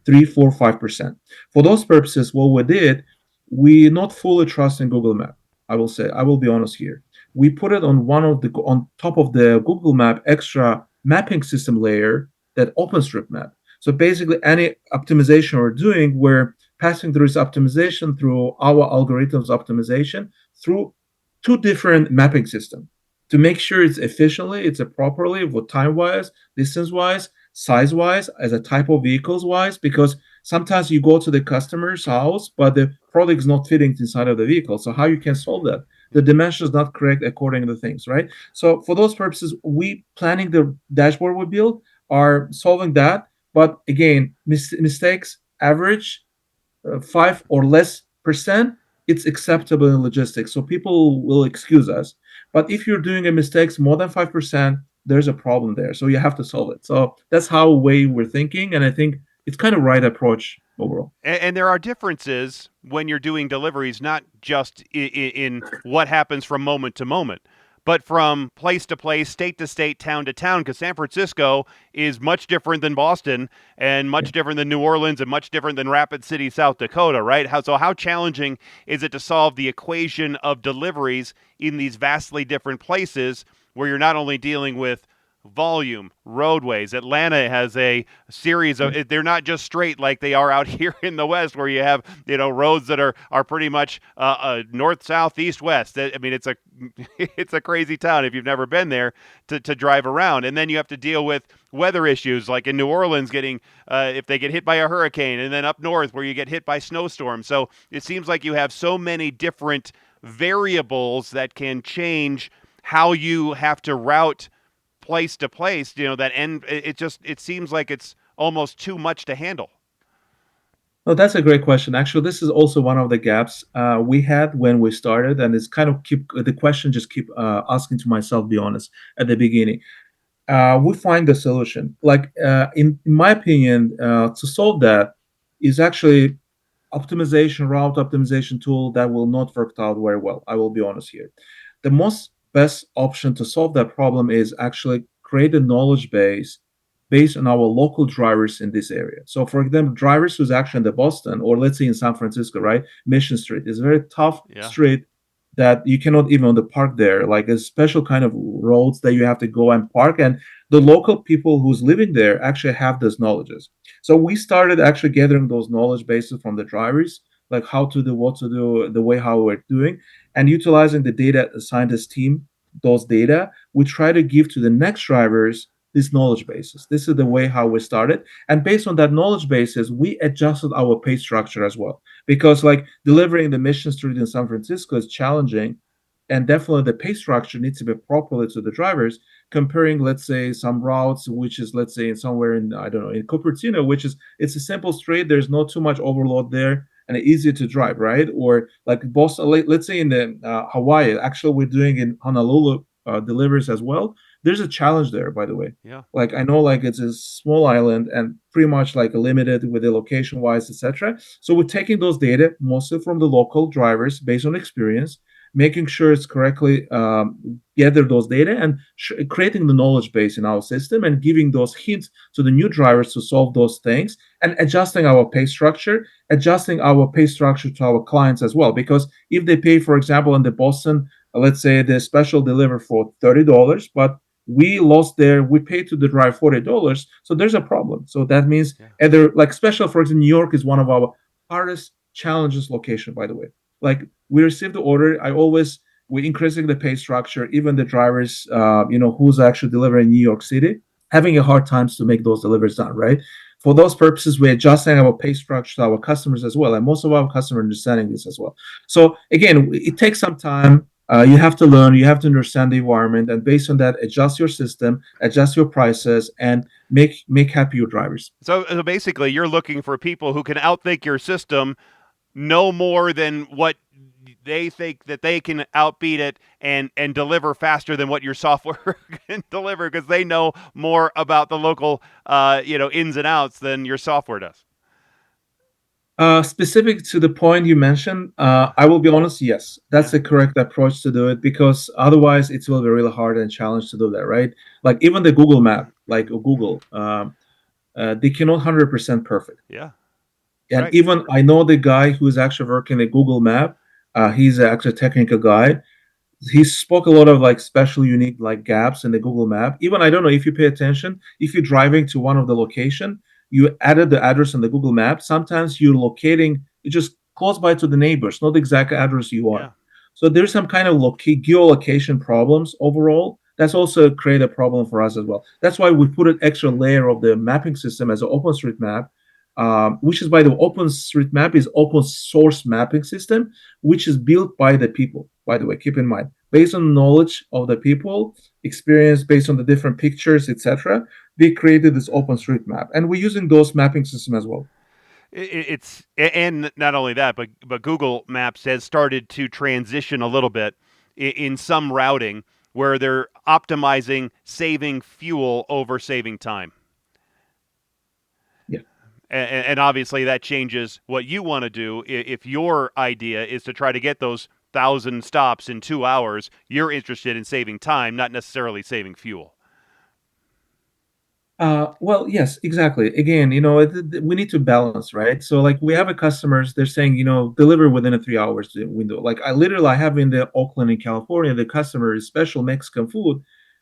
3, 4, 5%. For those purposes, what we did, we not fully trust in Google Map. I will say, I will be honest here. We put it on on top of the Google Map extra mapping system layer that OpenStreetMap. So basically, any optimization we're doing, we're passing through this optimization through our algorithms optimization through two different mapping systems to make sure it's efficiently, it's a properly, what time wise, distance wise, size wise, as a type of vehicles wise, because sometimes you go to the customer's house, but the product is not fitting inside of the vehicle. So how you can solve that? The dimension is not correct according to things, right? So for those purposes, we planning the dashboard we build are solving that. But again, mistakes average 5 or less percent, it's acceptable in logistics. So people will excuse us. But if you're doing a mistakes more than 5%, there's a problem there. So you have to solve it. So that's how way we're thinking, and I think it's kind of right approach overall. And there are differences when you're doing deliveries, not just in what happens from moment to moment, but from place to place, state to state, town to town. Because San Francisco is much different than Boston, and Yeah. much different than New Orleans, and much different than Rapid City, South Dakota. Right? How challenging is it to solve the equation of deliveries in these vastly different places, where you're not only dealing with volume, roadways. Atlanta has a series Yeah. of, they're not just straight like they are out here in the West, where you have, roads that are pretty much north, south, east, west. I mean, it's a it's a crazy town if you've never been there to drive around. And then you have to deal with weather issues, like in New Orleans, getting if they get hit by a hurricane, and then up north where you get hit by snowstorms. So it seems like you have so many different variables that can change how you have to route place to place, that end it seems like it's almost too much to handle. No, that's a great question. Actually, this is also one of the gaps we had when we started, and it's kind of keep the question just keep asking to myself. Be honest, at the beginning, we find the solution. Like in my opinion, to solve that is actually optimization route optimization tool that will not work out very well. I will be honest here. The most best option to solve that problem is actually create a knowledge base based on our local drivers in this area. So, for example, drivers who's actually in the Boston or let's say in San Francisco, right? Mission Street is a very tough Yeah. street that you cannot even on the park there. Like a special kind of roads that you have to go and park, and the local people who's living there actually have those knowledges. So we started actually gathering those knowledge bases from the drivers, like how to do, what to do, the way how we're doing, and utilizing the data scientist team, those data, we try to give to the next drivers these knowledge bases. This is the way how we started. And based on that knowledge basis, we adjusted our pay structure as well. Because like delivering the mission street in San Francisco is challenging. And definitely the pay structure needs to be properly to the drivers, comparing, let's say, some routes, which is, let's say, in somewhere in, I don't know, in Cupertino, which is, it's a simple street. There's not too much overload there and easy to drive, right? Or like Boston, let's say in the Hawaii, actually we're doing in Honolulu deliveries as well. There's a challenge there, by the way. Yeah. Like I know, like it's a small island and pretty much like limited with the location wise, etc. So we're taking those data mostly from the local drivers based on experience, making sure it's correctly gather those data and creating the knowledge base in our system and giving those hints to the new drivers to solve those things and adjusting our pay structure, to our clients as well. Because if they pay, for example, in the Boston, let's say the special deliver for $30, but we paid to the driver $40, so there's a problem. So that means Yeah. either like special, for example, New York is one of our hardest challenges location, by the way. Like we received the order, we increasing the pay structure, even the drivers, who's actually delivering in New York City, having a hard times to make those deliveries done, right? For those purposes, we're adjusting our pay structure to our customers as well, and most of our customers are understanding this as well. So again, it takes some time. You have to learn, you have to understand the environment, and based on that, adjust your system, adjust your prices, and make happy your drivers. So basically, you're looking for people who can outthink your system no more than what they think that they can outbeat it and deliver faster than what your software can deliver because they know more about the local ins and outs than your software does. Specific to the point you mentioned, I will be honest, yes, that's Yeah. the correct approach to do it because otherwise it will be really hard and challenge to do that, right? Like even the Google map, like Google, they cannot 100% perfect. Yeah. And Right. even I know the guy who's actually working the Google map, he's actually a technical guy. He spoke a lot of like special unique like gaps in the Google map. Even I don't know if you pay attention, if you're driving to one of the location, you added the address in the Google map, sometimes you're locating it just close by to the neighbors, not the exact address you want. Yeah. So there's some kind of geolocation problems overall. That's also create a problem for us as well. That's why we put an extra layer of the mapping system as an OpenStreetMap, which is by the OpenStreetMap is open source mapping system, which is built by the people. By the way, keep in mind, based on knowledge of the people, experience based on the different pictures, etc., they created this OpenStreetMap, and we're using those mapping system as well. It's and not only that, but Google Maps has started to transition a little bit in some routing where they're optimizing saving fuel over saving time. Yeah. And obviously that changes what you want to do. If your idea is to try to get those 1,000 stops in 2 hours, you're interested in saving time, not necessarily saving fuel. Well, yes, exactly. Again, we need to balance, right? So, like, we have a customers, they're saying, deliver within a 3 hours window. Like, I have in the Oakland in California, the customer is special Mexican food.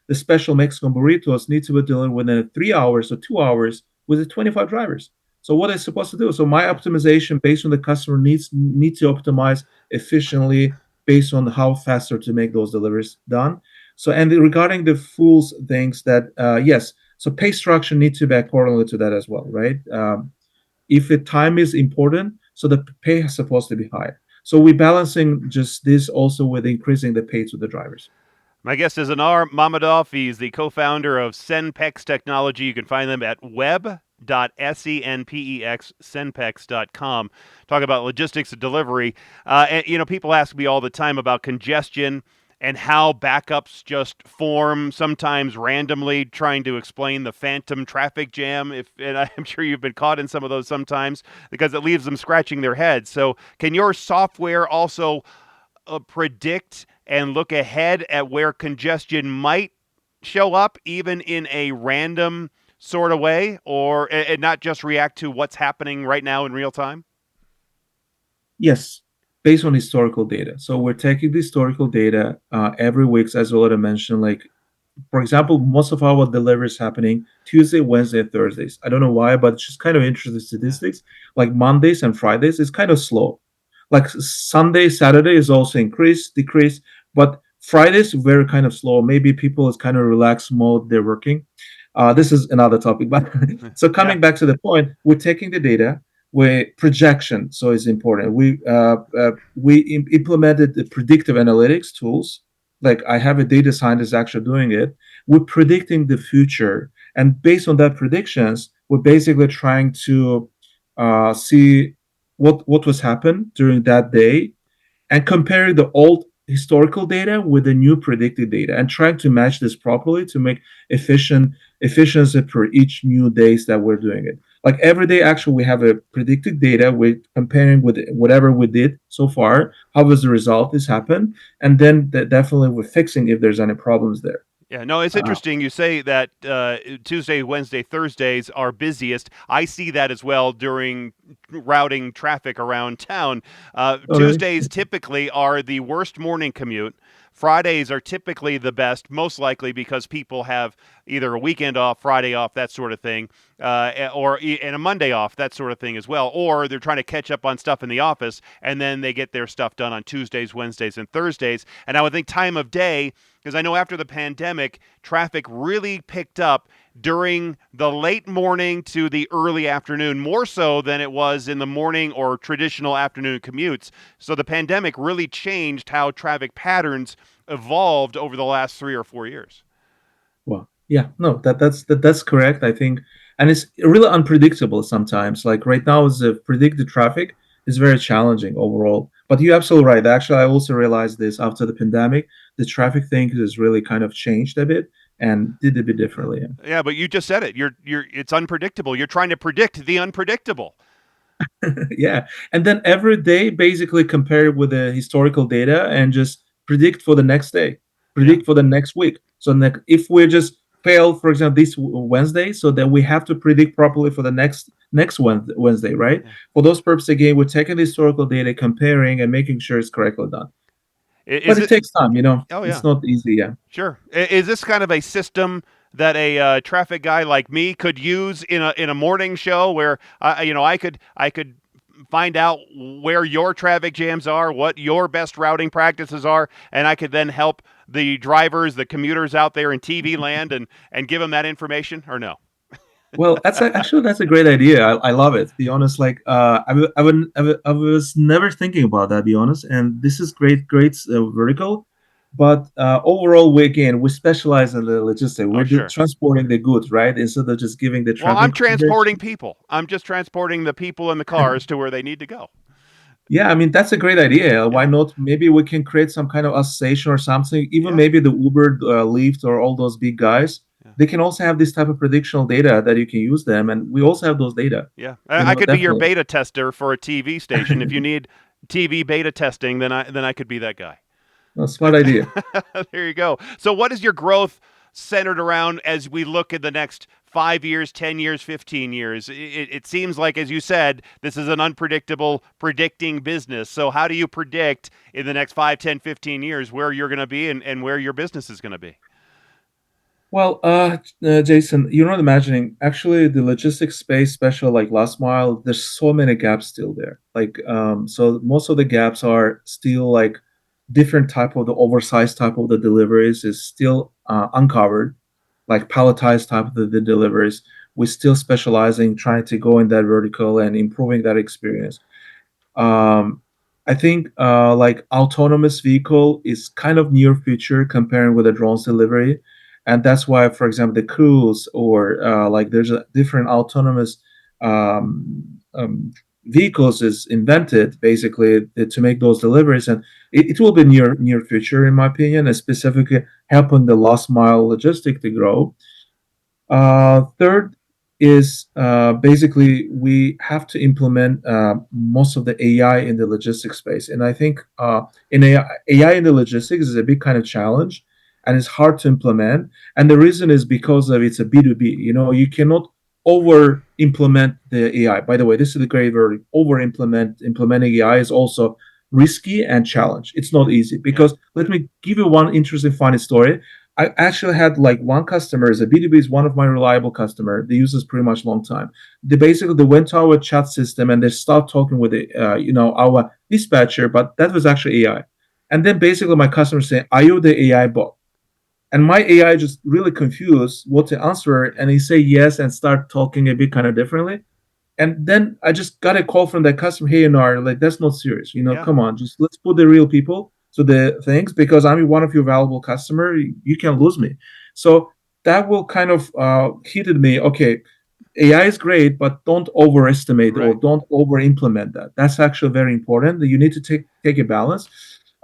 The special Mexican burritos need to be delivered within 3 hours or 2 hours with the 25 drivers. So, what are they supposed to do? So, my optimization based on the customer needs need to optimize efficiently based on how faster to make those deliveries done. So, and regarding the fools things that yes, so pay structure needs to be accordingly to that as well, right? If the time is important, so the pay is supposed to be high. So we're balancing just this also with increasing the pay to the drivers. My guest is Anar Mammadov. He's the co-founder of Senpex Technology. You can find them at web.senpex, senpex.com. Talk about logistics and delivery. People ask me all the time about congestion and how backups just form sometimes randomly, trying to explain the phantom traffic jam. And I'm sure you've been caught in some of those sometimes because it leaves them scratching their heads. So can your software also predict and look ahead at where congestion might show up, even in a random sort of way, or and not just react to what's happening right now in real time? Yes, based on historical data. So we're taking the historical data every week, as well as I mentioned, like for example, most of our deliveries happening Tuesday, Wednesday, and Thursdays. I don't know why, but it's just kind of interesting Yeah. statistics. Like Mondays and Fridays is kind of slow. Like Sunday, Saturday is also increase, decrease, but Fridays very kind of slow. Maybe people is kind of relaxed mode they're working. This is another topic, but so Yeah. coming back to the point, we're taking the data. We projection, so it's important. We implemented the predictive analytics tools. Like I have a data scientist actually doing it. We're predicting the future, and based on that predictions, we're basically trying to see what was happened during that day and comparing the old historical data with the new predicted data and trying to match this properly to make efficiency for each new days that we're doing it. Like every day, actually, we have a predicted data. We're comparing with whatever we did so far. How was the result? This happened, and then definitely we're fixing if there's any problems there. Yeah, no, it's Uh, interesting. You say that Tuesday, Wednesday, Thursdays are busiest. I see that as well during routing traffic around town. oh, really? Tuesdays typically are the worst morning commute. Fridays are typically the best, most likely because people have either a weekend off, Friday off, that sort of thing, and a Monday off, that sort of thing as well. Or they're trying to catch up on stuff in the office, and then they get their stuff done on Tuesdays, Wednesdays, and Thursdays. And I would think time of day, because I know after the pandemic, traffic really picked up during the late morning to the early afternoon, more so than it was in the morning or traditional afternoon commutes. So the pandemic really changed how traffic patterns evolved over the last 3 or 4 years. Well, yeah, no, that's correct. I think, and it's really unpredictable sometimes. Like right now, is the predicted traffic is very challenging overall. But you're absolutely right. Actually, I also realized this after the pandemic, the traffic thing has really kind of changed a bit and did a bit differently. Yeah, but you just said it. It's unpredictable. You're trying to predict the unpredictable. Yeah, and then every day basically compare it with the historical data and just predict for the next day, Yeah. predict for the next week. So if we just fail, for example, this Wednesday, so then we have to predict properly for the next Wednesday, right? Yeah. For those purposes, again, we're taking the historical data, comparing, and making sure it's correctly done. But Is it it? takes time, Oh it's yeah. not easy. Yeah. Sure. Is this kind of a system that a traffic guy like me could use in a morning show where I could find out where your traffic jams are, what your best routing practices are, and I could then help the drivers, the commuters out there in TV land, and give them that information, or no? Well, actually that's a great idea. I love it. To be honest, like I was never thinking about that. To be honest, and this is great vertical. But overall, we specialize in the logistics. Oh, We're sure. transporting the goods, right? Instead of just giving the Well, I'm traffic transporting information. people. I'm just transporting the people in the cars to where they need to go. Yeah, I mean that's a great idea. Why Yeah. not? Maybe we can create some kind of association or something. Even Yeah. maybe the Uber, Lyft, or all those big guys. Yeah. They can also have this type of predictional data that you can use them, and we also have those data. Yeah, I could be your Definitely. beta tester for a TV station. If you need TV beta testing, then I could be that guy. A smart idea. There you go. So, what is your growth centered around as we look at the next 5 years, 10 years, 15 years? It seems like, as you said, this is an unpredictable predicting business. So, how do you predict in the next 5, 10, 15 years where you're going to be and where your business is going to be? Well, Jason, you're not imagining. Actually, the logistics space, especially like last mile, there's so many gaps still there. Like, so most of the gaps are still like different type of the oversized type of the deliveries is still uncovered, like palletized type of the deliveries. We're still specializing, trying to go in that vertical and improving that experience. Um, I think like autonomous vehicle is kind of near future comparing with the drones delivery, and that's why, for example, the cruise or like there's a different autonomous um, vehicles is invented basically to make those deliveries, and it will be near future in my opinion, and specifically helping the last mile logistic to grow. Third is basically we have to implement most of the AI in the logistics space, and I think in AI in the logistics is a big kind of challenge. and it's hard to implement. And the reason is because of it's a B2B. You cannot over implement the AI. By the way, this is the great word. Implementing AI is also risky and challenge. It's not easy Yeah. because let me give you one interesting funny story. I actually had like one customer is a B2B is one of my reliable customer. They use this pretty much long time. They went to our chat system and they start talking with our dispatcher, but that was actually AI. And then basically my customer saying, "Are you the AI bot?" And my AI just really confused what to answer, and he say yes and start talking a bit kind of differently. And then I just got a call from that customer. Hey, Anar, like that's not serious. Yeah. Come on, just let's put the real people to the things because I'm one of your valuable customer. You can lose me. So that will kind of hit me. Okay, AI is great, but don't overestimate or Right. don't over implement that. That's actually very important. You need to take a balance.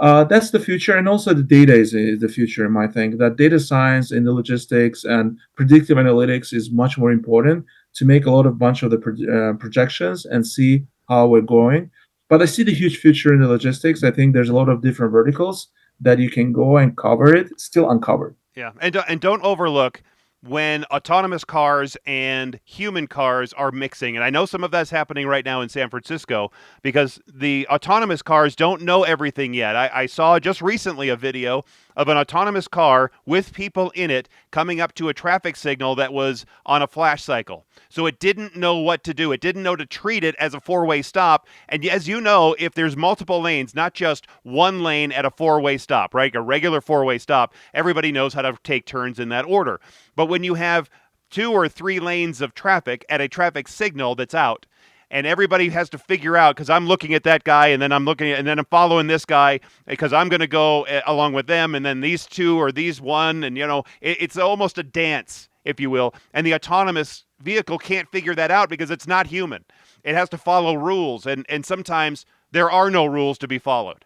That's the future, and also the data is the future. In my think that data science and the logistics and predictive analytics is much more important to make a lot of bunch of the projections and see how we're going. But I see the huge future in the logistics. I think there's a lot of different verticals that you can go and cover it, still uncovered. Yeah, and don't overlook when autonomous cars and human cars are mixing. And I know some of that's happening right now in San Francisco because the autonomous cars don't know everything yet. I saw just recently a video of an autonomous car with people in it coming up to a traffic signal that was on a flash cycle. So it didn't know what to do. It didn't know to treat it as a four-way stop. And as you know, if there's multiple lanes, not just one lane at a four-way stop, right? A regular four-way stop, everybody knows how to take turns in that order. But when you have 2 or 3 lanes of traffic at a traffic signal that's out, and everybody has to figure out because I'm looking at that guy and then I'm looking at and then I'm following this guy because I'm going to go along with them and then these two or these one and it's almost a dance, if you will, and the autonomous vehicle can't figure that out because it's not human. It has to follow rules, and sometimes there are no rules to be followed.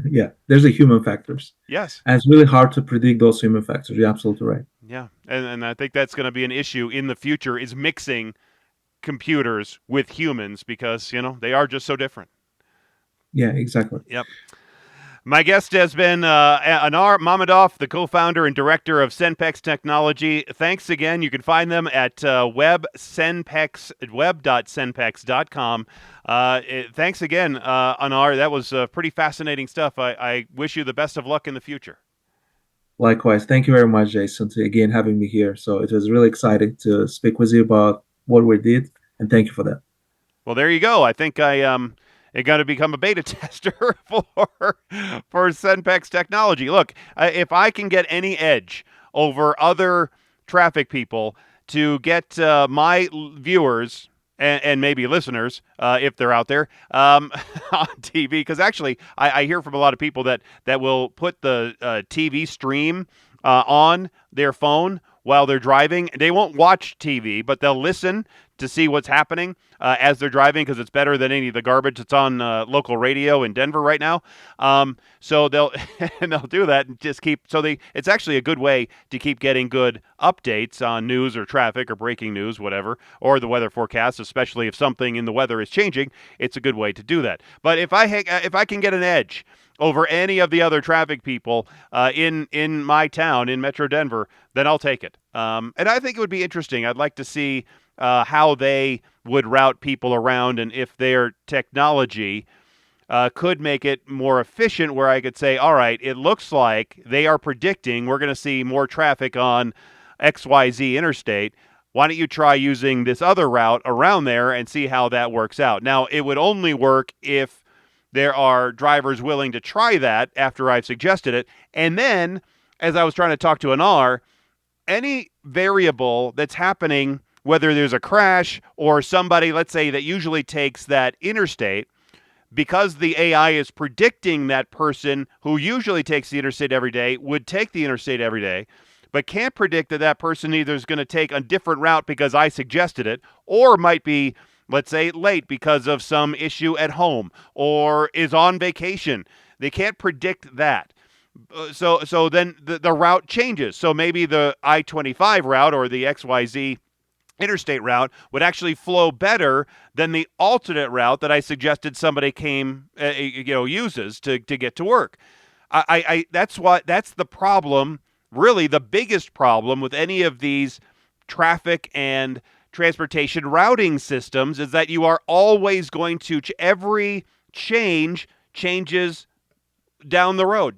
Yeah, there's a human factors, Yes. and it's really hard to predict those human factors. You're absolutely right. Yeah, and I think that's going to be an issue in the future is mixing computers with humans because they are just so different. Yeah, exactly. Yep. My guest has been Anar Mammadov, the co-founder and director of Senpex Technology. Thanks again. You can find them at web.senpex.com. Thanks again, Anar. That was pretty fascinating stuff. I wish you the best of luck in the future. Likewise. Thank you very much, Jason, to again having me here. So it was really exciting to speak with you about what we did, and thank you for that. Well, there you go. I think I got to become a beta tester for Senpex Technology. Look, if I can get any edge over other traffic people to get my viewers and maybe listeners, if they're out there, on TV, because actually I hear from a lot of people that will put the TV stream on their phone while they're driving. They won't watch TV, but they'll listen to see what's happening as they're driving because it's better than any of the garbage that's on local radio in Denver right now. So they'll and they'll do that and just keep. It's actually a good way to keep getting good updates on news or traffic or breaking news, whatever, or the weather forecast. Especially if something in the weather is changing, it's a good way to do that. But if I can get an edge over any of the other traffic people in my town in Metro Denver, then I'll take it. And I think it would be interesting. I'd like to see how they would route people around and if their technology could make it more efficient where I could say, all right, it looks like they are predicting we're going to see more traffic on XYZ interstate. Why don't you try using this other route around there and see how that works out? Now, it would only work if there are drivers willing to try that after I've suggested it. And then, as I was trying to talk to Anar, any variable that's happening, whether there's a crash or somebody, let's say, that usually takes that interstate, because the AI is predicting that person who usually takes the interstate every day would take the interstate every day, but can't predict that person either is going to take a different route because I suggested it, or might be, let's say, late because of some issue at home or is on vacation. They can't predict that. So then the route changes. So maybe the I-25 route or the XYZ interstate route would actually flow better than the alternate route that I suggested somebody uses to get to work. that's the problem. Really, the biggest problem with any of these traffic and transportation routing systems is that you are always going to every changes down the road.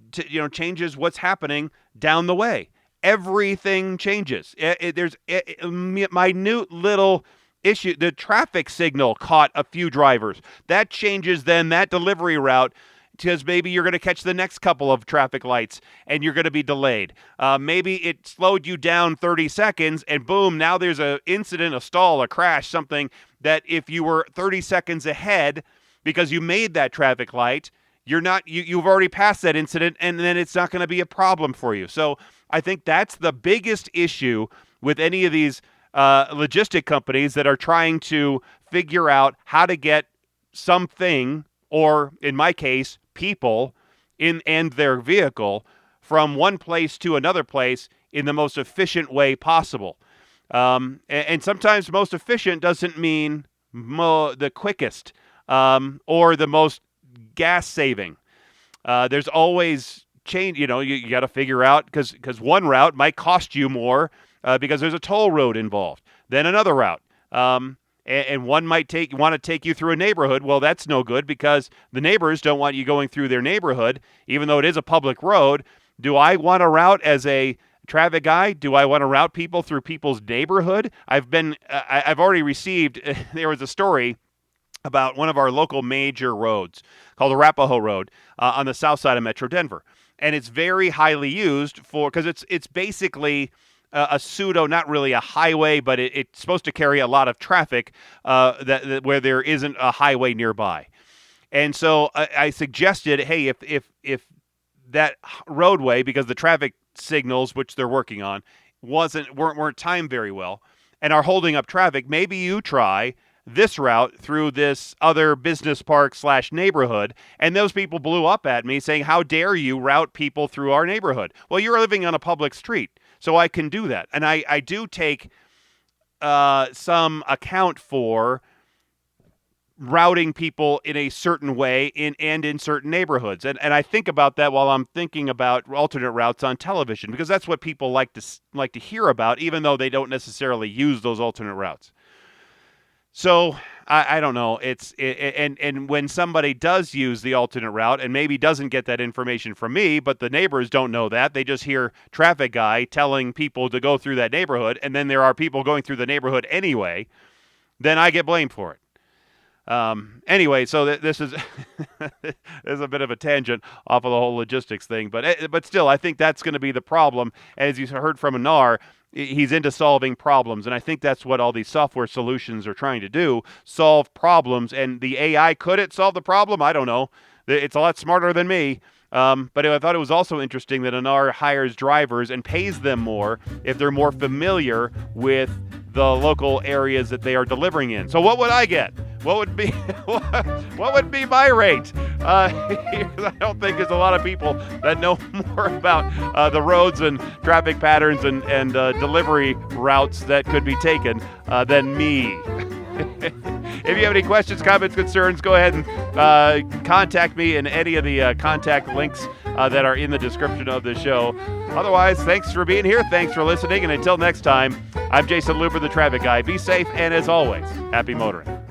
Changes what's happening down the way. Everything changes. There's a minute little issue. The traffic signal caught a few drivers. That changes then that delivery route, because maybe you're going to catch the next couple of traffic lights and you're going to be delayed. Maybe it slowed you down 30 seconds and boom, now there's an incident, a stall, a crash, something that if you were 30 seconds ahead because you made that traffic light, you've already passed that incident, and then it's not going to be a problem for you. So I think that's the biggest issue with any of these logistic companies that are trying to figure out how to get something, or in my case, people and their vehicle from one place to another place in the most efficient way possible. And sometimes most efficient doesn't mean the quickest or the most gas saving. There's always change. You got to figure out, because one route might cost you more because there's a toll road involved than another route. And one might want to take you through a neighborhood. Well, that's no good because the neighbors don't want you going through their neighborhood, even though it is a public road. Do I want to route as a traffic guy? Do I want to route people through people's neighborhood? I've already received, there was a story about one of our local major roads called Arapahoe Road on the south side of Metro Denver. And it's very highly used because it's basically a pseudo, not really a highway, but it's supposed to carry a lot of traffic where there isn't a highway nearby. And so I suggested, hey, if that roadway, because the traffic signals, which they're working on, weren't timed very well and are holding up traffic, maybe you try this route through this other business park / neighborhood. And those people blew up at me saying, how dare you route people through our neighborhood? Well, you're living on a public street, so I can do that. And I do take some account for routing people in a certain way in certain neighborhoods. And I think about that while I'm thinking about alternate routes on television, because that's what people like to hear about, even though they don't necessarily use those alternate routes. So I don't know. And when somebody does use the alternate route and maybe doesn't get that information from me, but the neighbors don't know that, they just hear traffic guy telling people to go through that neighborhood, and then there are people going through the neighborhood anyway, then I get blamed for it. Anyway, so this is this is a bit of a tangent off of the whole logistics thing, but still, I think that's going to be the problem. As you heard from Anar, he's into solving problems, and I think that's what all these software solutions are trying to do: solve problems. And the AI, could it solve the problem? I don't know. It's a lot smarter than me. But I thought it was also interesting that Anar hires drivers and pays them more if they're more familiar with the local areas that they are delivering in. So what would I get? What would be what would be my rate? I don't think there's a lot of people that know more about the roads and traffic patterns and delivery routes that could be taken than me. If you have any questions, comments, concerns, go ahead and contact me in any of the contact links that are in the description of the show. Otherwise, thanks for being here. Thanks for listening. And until next time, I'm Jason Luber, the traffic guy. Be safe. And as always, happy motoring.